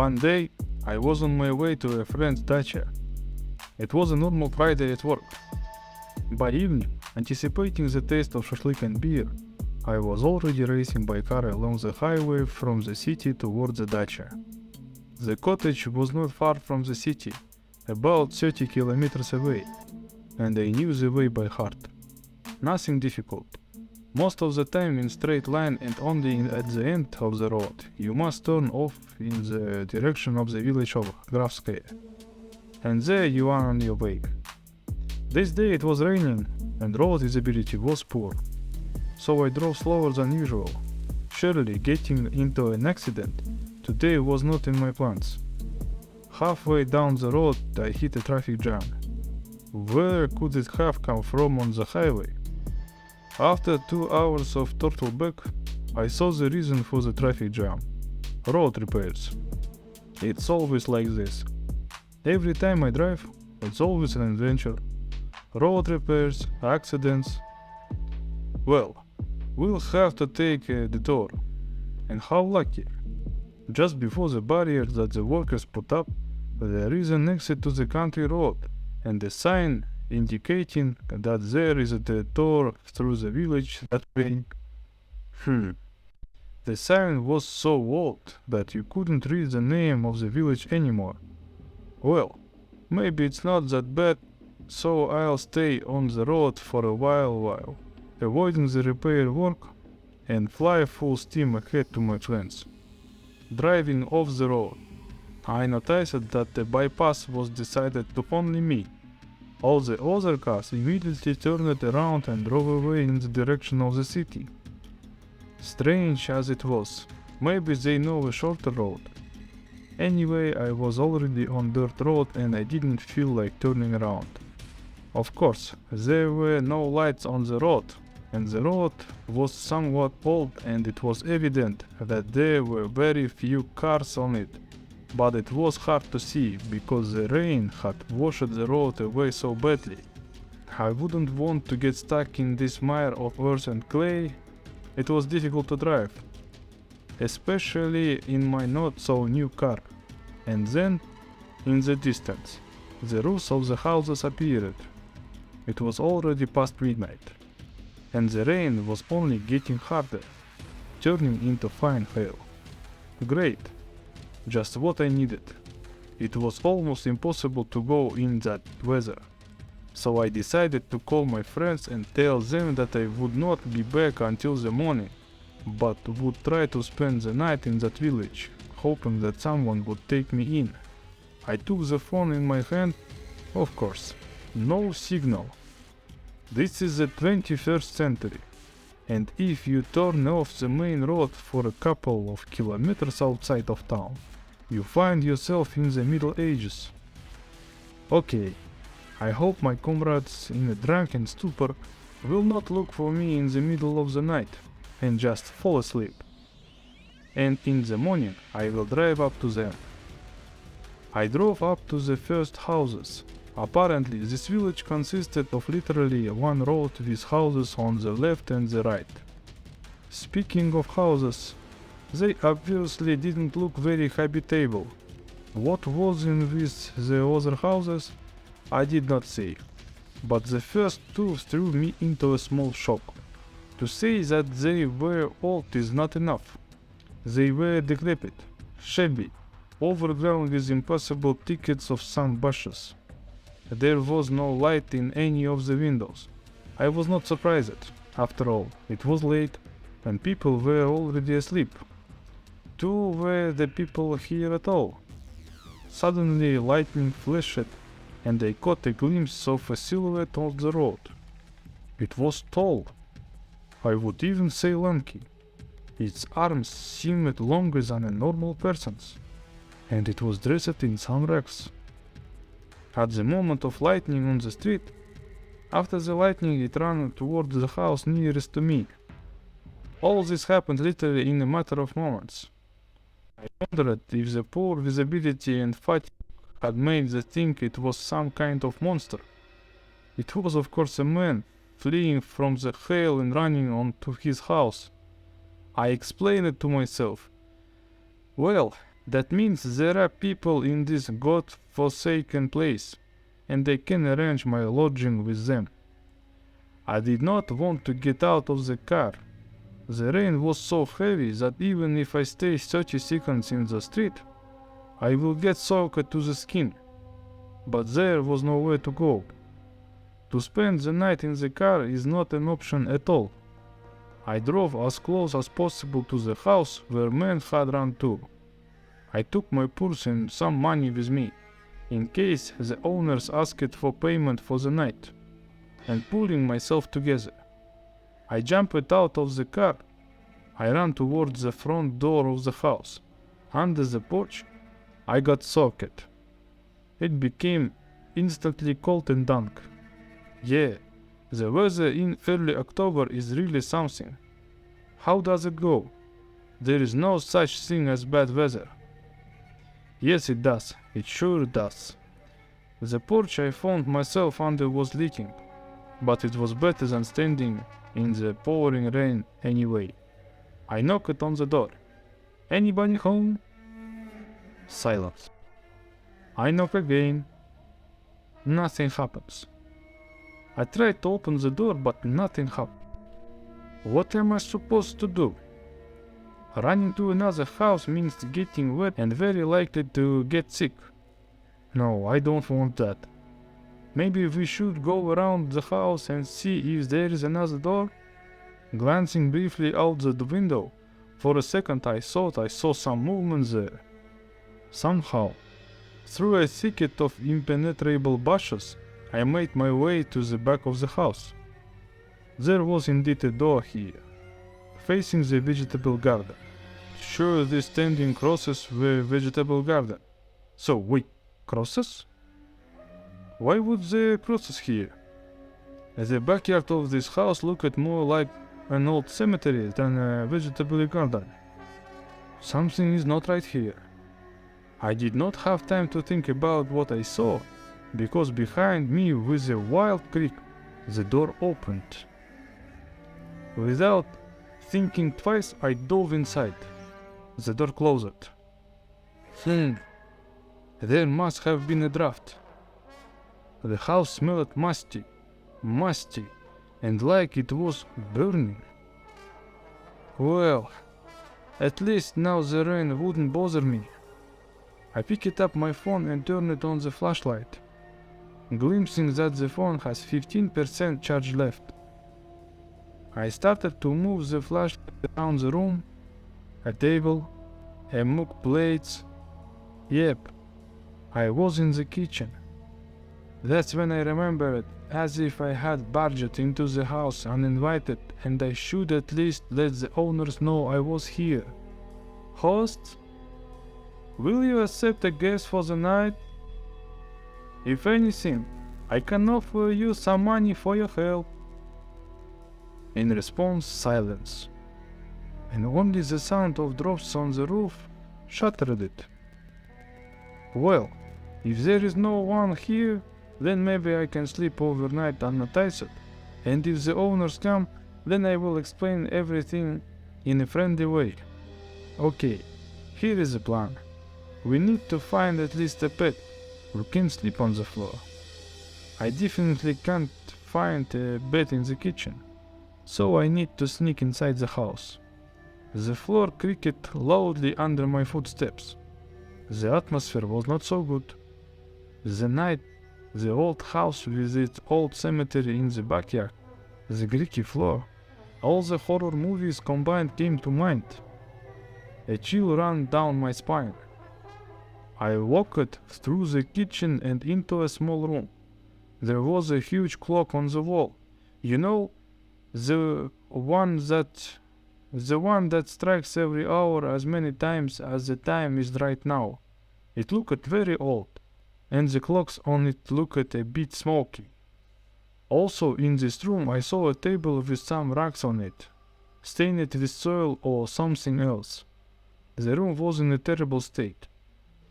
One day, I was on my way to a friend's dacha. It was a normal Friday at work. By evening, anticipating the taste of shashlik and beer, I was already racing by car along the highway from the city towards the dacha. The cottage was not far from the city, about 30 kilometers away, and I knew the way by heart. Nothing difficult. Most of the time in straight line and only at the end of the road, you must turn off in the direction of the village of Grafskaya. And there you are on your way. This day it was raining and road visibility was poor, so I drove slower than usual. Surely getting into an accident today was not in my plans. Halfway down the road I hit a traffic jam. Where could it have come from on the highway? After 2 hours of turtleback, I saw the reason for the traffic jam. Road repairs. It's always like this. Every time I drive, it's always an adventure. Road repairs, accidents. Well, we'll have to take a detour. And how lucky. Just before the barrier that the workers put up, there is an exit to the country road and a sign indicating that there is a detour through the village that way. The sign was so old that you couldn't read the name of the village anymore. Well, maybe it's not that bad, so I'll stay on the road for a while, avoiding the repair work and fly full steam ahead to my friends. Driving off the road, I noticed that the bypass was decided to only me. All the other cars immediately turned around and drove away in the direction of the city. Strange as it was, maybe they know a shorter road. Anyway, I was already on dirt road and I didn't feel like turning around. Of course, there were no lights on the road, and the road was somewhat old and it was evident that there were very few cars on it. But it was hard to see because the rain had washed the road away so badly. I wouldn't want to get stuck in this mire of earth and clay. It was difficult to drive, especially in my not so new car. And then, in the distance, the roofs of the houses appeared. It was already past midnight, and the rain was only getting harder, turning into fine hail. Great. Just what I needed. It was almost impossible to go in that weather. So I decided to call my friends and tell them that I would not be back until the morning, but would try to spend the night in that village, hoping that someone would take me in. I took the phone in my hand. Of course, no signal. This is the 21st century. And if you turn off the main road for a couple of kilometers outside of town, you find yourself in the Middle Ages. Okay, I hope my comrades in a drunken stupor will not look for me in the middle of the night and just fall asleep. And in the morning I will drive up to them. I drove up to the first houses. Apparently, this village consisted of literally one road with houses on the left and the right. Speaking of houses, they obviously didn't look very habitable. What was in with the other houses, I did not say. But the first two threw me into a small shock. To say that they were old is not enough. They were decrepit, shabby, overgrown with impossible tickets of some bushes. There was no light in any of the windows. I was not surprised. After all, it was late, and people were already asleep. Two were the people here at all. Suddenly lightning flashed, and I caught a glimpse of a silhouette on the road. It was tall. I would even say lanky. Its arms seemed longer than a normal person's, and it was dressed in some rags. At the moment of lightning on the street, after the lightning it ran towards the house nearest to me. All this happened literally in a matter of moments. I wondered if the poor visibility and fatigue had made the think it was some kind of monster. It was of course a man, fleeing from the hail and running on to his house. I explained it to myself. Well, That means there are people in this god-forsaken place, and I can arrange my lodging with them. I did not want to get out of the car. The rain was so heavy that even if I stay 30 seconds in the street, I will get soaked to the skin. But there was nowhere to go. To spend the night in the car is not an option at all. I drove as close as possible to the house where men had run to. I took my purse and some money with me, in case the owners asked for payment for the night, and pulling myself together, I jumped out of the car. I ran towards the front door of the house. Under the porch, I got soaked. It became instantly cold and dank. Yeah, the weather in early October is really something. How does it go? There is no such thing as bad weather. Yes, it does. It sure does. The porch I found myself under was leaking, but it was better than standing in the pouring rain anyway. I knocked on the door. Anybody home? Silence. I knock again. Nothing happens. I tried to open the door, but nothing happened. What am I supposed to do? Running to another house means getting wet and very likely to get sick. No, I don't want that. Maybe we should go around the house and see if there is another door? Glancing briefly out the window, for a second I thought I saw some movement there. Somehow, through a thicket of impenetrable bushes, I made my way to the back of the house. There was indeed a door here, facing the vegetable garden. Sure, the standing crosses were vegetable garden. So wait, crosses? Why would there crosses here? The backyard of this house looked more like an old cemetery than a vegetable garden. Something is not right here. I did not have time to think about what I saw, because behind me with a wild creak, the door opened. Without thinking twice, I dove inside. The door closed. There must have been a draft. The house smelled musty, and like it was burning. Well, at least now the rain wouldn't bother me. I picked up my phone and turned it on the flashlight, glimpsing that the phone has 15% charge left. I started to move the flashlight around the room, a table, a mug plates. Yep, I was in the kitchen. That's when I remembered, as if I had barged into the house uninvited and I should at least let the owners know I was here. Hosts? Will you accept a guest for the night? If anything, I can offer you some money for your help. In response, silence. And only the sound of drops on the roof shattered it. Well, if there is no one here, then maybe I can sleep overnight unnoticed, and if the owners come, then I will explain everything in a friendly way. Okay, here is the plan. We need to find at least a pet who can sleep on the floor. I definitely can't find a bed in the kitchen, so I need to sneak inside the house. The floor creaked loudly under my footsteps. The atmosphere was not so good. The night, the old house with its old cemetery in the backyard, the creaky floor, all the horror movies combined came to mind. A chill ran down my spine. I walked through the kitchen and into a small room. There was a huge clock on the wall. You know, the one that strikes every hour as many times as the time is right now. It looked very old, and the clocks on it looked a bit smoky. Also in this room I saw a table with some rags on it, stained with soil or something else. The room was in a terrible state.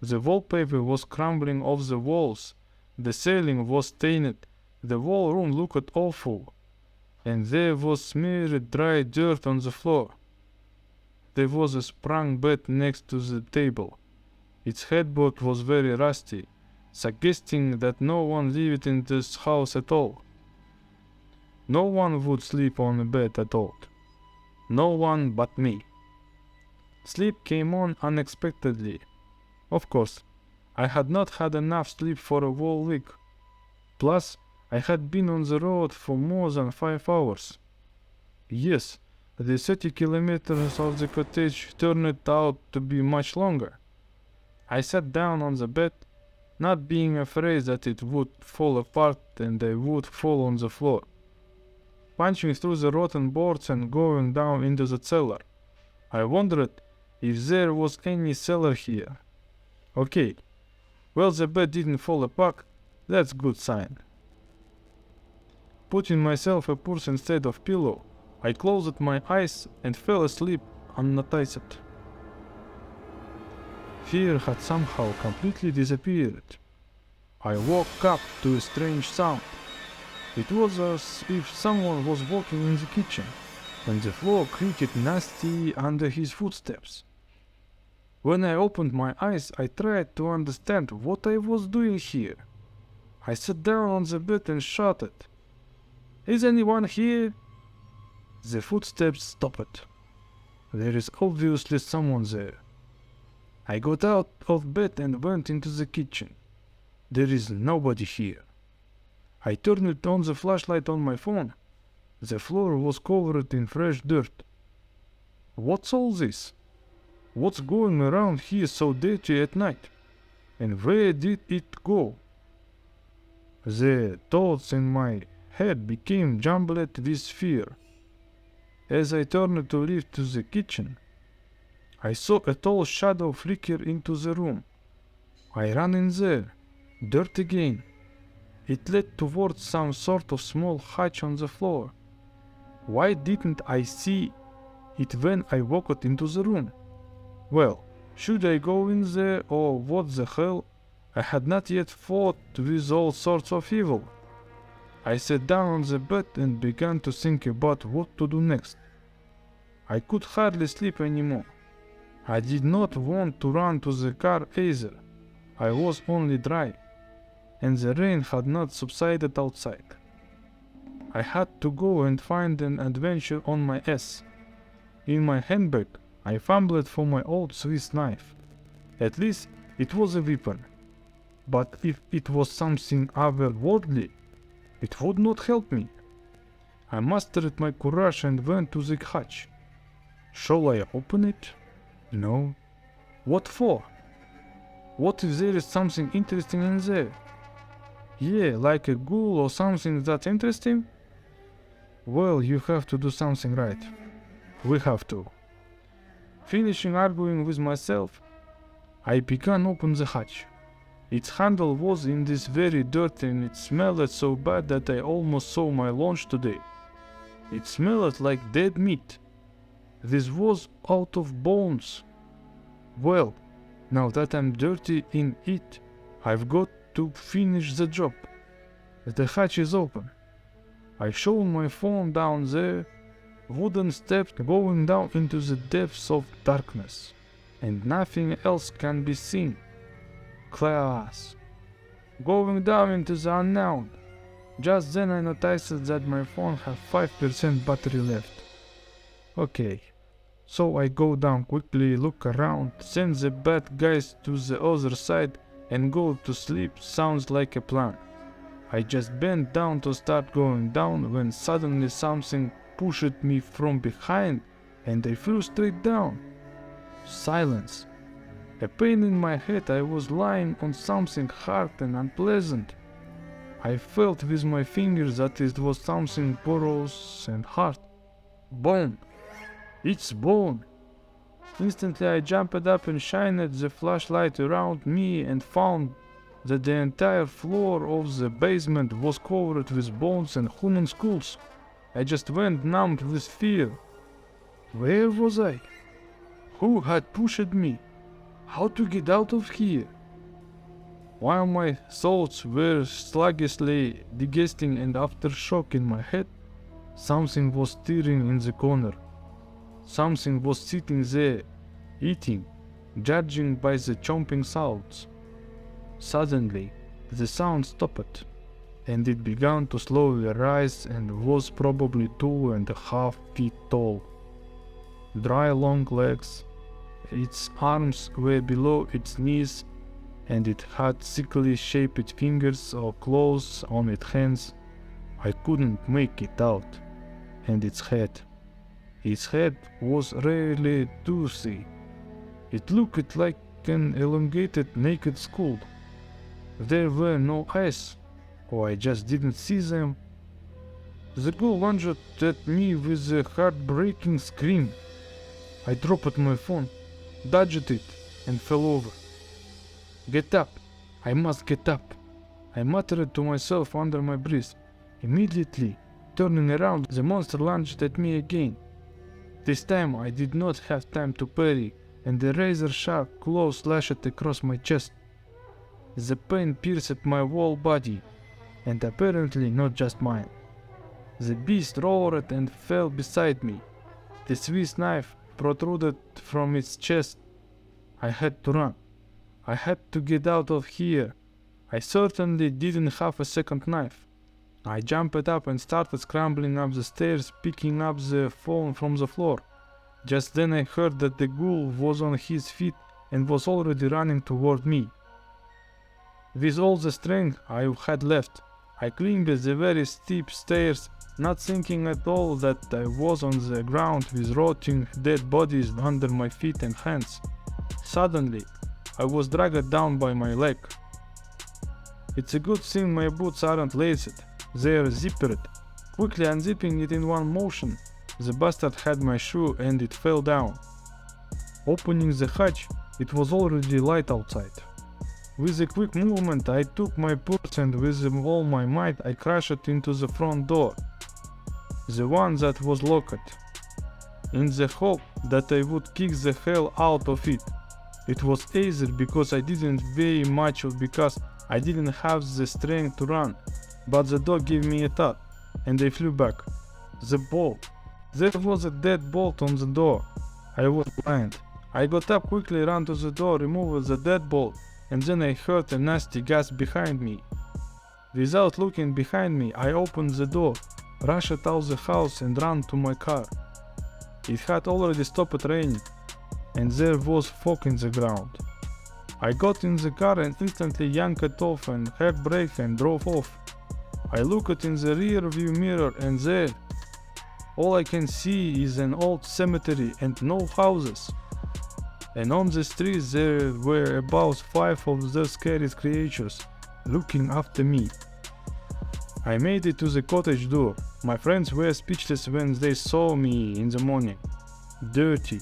The wallpaper was crumbling off the walls, the ceiling was stained, the whole room looked awful, and there was smeared dry dirt on the floor. There was a sprung bed next to the table, Its headboard was very rusty, suggesting that no one lived in this house at all. No one would sleep on a bed at all. No one but me. Sleep came on unexpectedly. Of course, I had not had enough sleep for a whole week. Plus, I had been on the road for more than 5 hours. Yes, the 30 kilometers of the cottage turned out to be much longer. I sat down on the bed, not being afraid that it would fall apart and I would fall on the floor, punching through the rotten boards and going down into the cellar. I wondered if there was any cellar here. Okay, well, the bed didn't fall apart, that's good sign. Putting myself a purse instead of pillow, I closed my eyes and fell asleep unnoticed. Fear had somehow completely disappeared. I woke up to a strange sound. It was as if someone was walking in the kitchen, and the floor creaked nasty under his footsteps. When I opened my eyes, I tried to understand what I was doing here. I sat down on the bed and shouted, "Is anyone here?" The footsteps stopped. There is obviously someone there. I got out of bed and went into the kitchen. There is nobody here. I turned on the flashlight on my phone. The floor was covered in fresh dirt. What's all this? What's going around here so dirty at night? And where did it go? The thoughts in my head became jumbled with fear. As I turned to leave to the kitchen, I saw a tall shadow flicker into the room. I ran in there. Dirt again. It led towards some sort of small hatch on the floor. Why didn't I see it when I walked into the room? Well, should I go in there or what the hell? I had not yet fought with all sorts of evil. I sat down on the bed and began to think about what to do next. I could hardly sleep anymore. I did not want to run to the car either. I was only dry, and the rain had not subsided outside. I had to go and find an adventure on my ass. In my handbag, I fumbled for my old Swiss knife. At least it was a weapon. But if it was something otherworldly, it would not help me. I mustered my courage and went to the hatch. Shall I open it? No. What for? What if there is something interesting in there? Yeah, like a ghoul or something that's interesting? Well, you have to do something right. We have to. Finishing arguing with myself, I began open the hatch. Its handle was in this very dirt and it smelled so bad that I almost saw my lunch today. It smelled like dead meat. This was out of bones. Well, now that I'm dirty in it, I've got to finish the job. The hatch is open. I show my phone down there, wooden steps going down into the depths of darkness, and nothing else can be seen. Class. Going down into the unknown. Just then I noticed that my phone had 5% battery left. Okay, so I go down quickly, look around, send the bad guys to the other side and go to sleep. Sounds like a plan. I just bent down to start going down when suddenly something pushed me from behind and I flew straight down. Silence. A pain in my head. I was lying on something hard and unpleasant. I felt with my fingers that it was something porous and hard. Bone. It's bone. Instantly I jumped up and shined the flashlight around me and found that the entire floor of the basement was covered with bones and human skulls. I just went numb with fear. Where was I? Who had pushed me? How to get out of here? While my thoughts were sluggishly digesting and aftershock in my head, something was stirring in the corner. Something was sitting there, eating, judging by the chomping sounds. Suddenly, the sound stopped, and it began to slowly rise and was probably 2.5 feet tall. Dry long legs, its arms were below its knees, and it had sickly shaped fingers or claws on its hands. I couldn't make it out. And its head. Its head was really toothy. It looked like an elongated naked skull. There were no eyes, or I just didn't see them. The ghoul lunged at me with a heartbreaking scream. I dropped my phone, dodged it, and fell over. "Get up! I must get up!" I muttered to myself under my breath. Immediately, turning around, the monster lunged at me again. This time I did not have time to parry, and the razor-sharp claw slashed across my chest. The pain pierced my whole body, and apparently not just mine. The beast roared and fell beside me. The Swiss knife protruded from its chest. I had to run. I had to get out of here. I certainly didn't have a second knife. I jumped up and started scrambling up the stairs, picking up the phone from the floor. Just then I heard that the ghoul was on his feet and was already running toward me. With all the strength I had left, I climbed the very steep stairs, not thinking at all that I was on the ground with rotting dead bodies under my feet and hands. Suddenly, I was dragged down by my leg. It's a good thing my boots aren't laced. They are zippered. Quickly unzipping it in one motion, the bastard had my shoe and it fell down. Opening the hatch, it was already light outside. With a quick movement, I took my purse and with all my might I crashed into the front door, the one that was locked, in the hope that I would kick the hell out of it. It was either because I didn't weigh much or because I didn't have the strength to run, but the dog gave me a thud, and I flew back. The bolt. There was a dead bolt on the door. I was blind. I got up quickly, ran to the door, removed the dead bolt, and then I heard a nasty gasp behind me. Without looking behind me, I opened the door, rushed out the house and ran to my car. It had already stopped raining, and there was fog in the ground. I got in the car and instantly yanked off and hard braked and drove off. I looked in the rear view mirror and there, all I can see is an old cemetery and no houses. And on the streets there were about 5 of those scary creatures looking after me. I made it to the cottage door. My friends were speechless when they saw me in the morning. Dirty,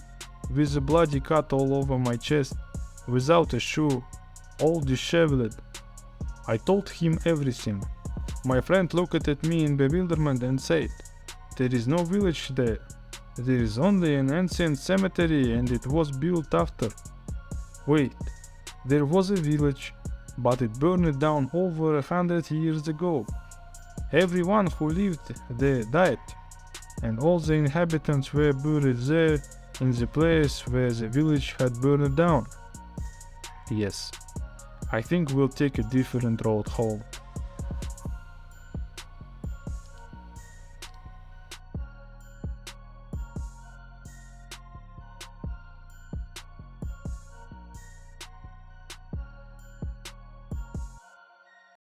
with a bloody cut all over my chest, without a shoe, all disheveled. I told him everything. My friend looked at me in bewilderment and said, "There is no village there. There is only an ancient cemetery and it was built after." Wait, there was a village, but it burned down over 100 years ago. Everyone who lived there died, and all the inhabitants were buried there in the place where the village had burned down. Yes, I think we'll take a different road home.